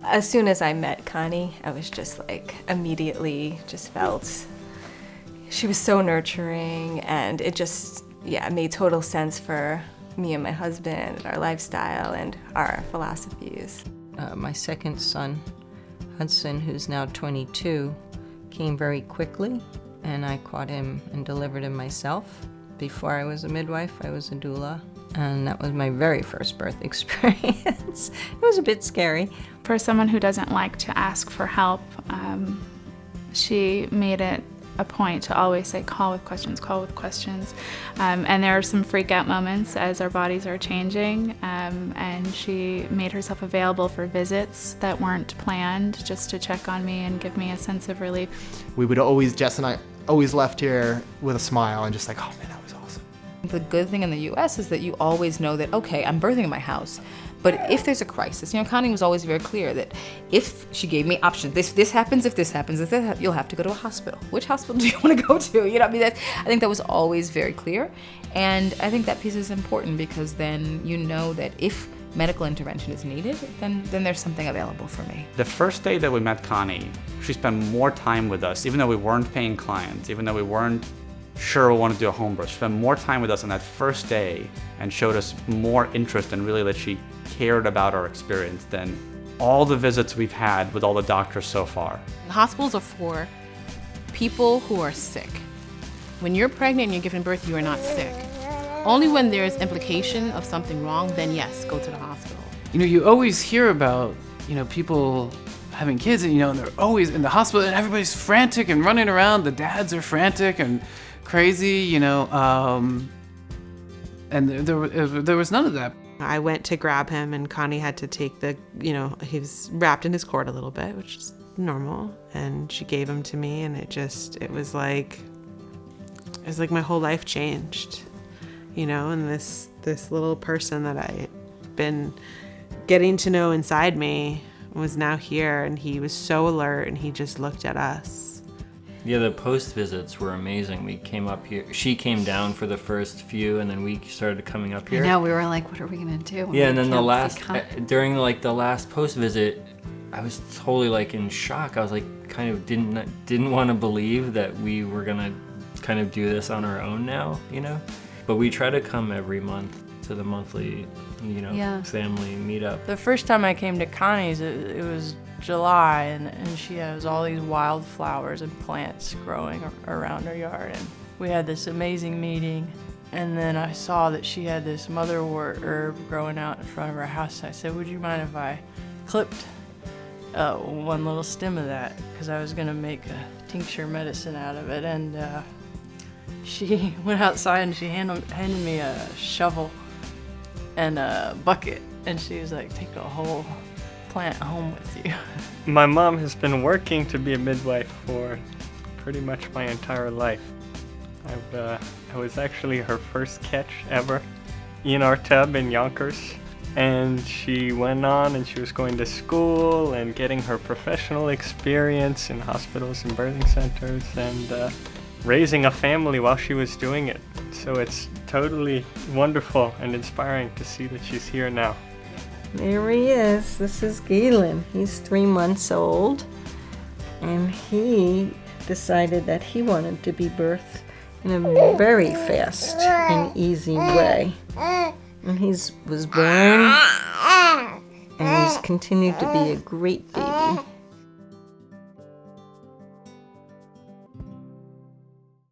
As soon as I met Connie, I was just like, immediately just felt she was so nurturing, and it just, made total sense for me and my husband, our lifestyle and our philosophies. My second son, Hudson, who's now 22, came very quickly, and I caught him and delivered him myself. Before I was a midwife, I was a doula, and that was my very first birth experience. It was a bit scary. For someone who doesn't like to ask for help, she made it a point to always say, call with questions. And there are some freak out moments as our bodies are changing, and she made herself available for visits that weren't planned, just to check on me and give me a sense of relief. We would always, Jess and I, always left here with a smile and just like, oh man, that was awesome. The good thing in the US is that you always know that, okay, I'm birthing in my house. But if there's a crisis, Connie was always very clear that if she gave me options, this happens, if this happens, you'll have to go to a hospital. Which hospital do you want to go to? I think that was always very clear. And I think that piece is important, because then you know that if medical intervention is needed, then there's something available for me. The first day that we met Connie, she spent more time with us, even though we weren't paying clients, even though we weren't sure we wanted to do a home birth. She spent more time with us on that first day and showed us more interest, and really that she cared about our experience than all the visits we've had with all the doctors so far. Hospitals are for people who are sick. When you're pregnant and you're giving birth, you are not sick. Only when there's implication of something wrong, then yes, go to the hospital. You always hear about, people having kids, and, and they're always in the hospital, and everybody's frantic and running around. The dads are frantic and crazy, and there was none of that. I went to grab him, and Connie had to take he was wrapped in his cord a little bit, which is normal, and she gave him to me, and it was like my whole life changed, and this little person that I had been getting to know inside me was now here, and he was so alert, and he just looked at us. Yeah, the post visits were amazing. We came up here. She came down for the first few, and then we started coming up here. I know, we were like, what are we gonna do? Yeah, and then during the last post visit, I was totally in shock. I was kind of didn't want to believe that we were gonna kind of do this on our own now, But we try to come every month to the monthly, family meetup. The first time I came to Connie's, it was July, and she has all these wildflowers and plants growing around her yard, and we had this amazing meeting, and then I saw that she had this motherwort herb growing out in front of her house. I said, would you mind if I clipped one little stem of that, because I was going to make a tincture medicine out of it. And she went outside and she handed me a shovel and a bucket, and she was like, take a whole plant home with you. My mom has been working to be a midwife for pretty much my entire life. I was actually her first catch ever in our tub in Yonkers, and she went on and she was going to school and getting her professional experience in hospitals and birthing centers, and raising a family while she was doing it. So it's totally wonderful and inspiring to see that she's here now. There he is. This is Galen. He's 3 months old, and he decided that he wanted to be birthed in a very fast and easy way. And he was born, and he's continued to be a great baby.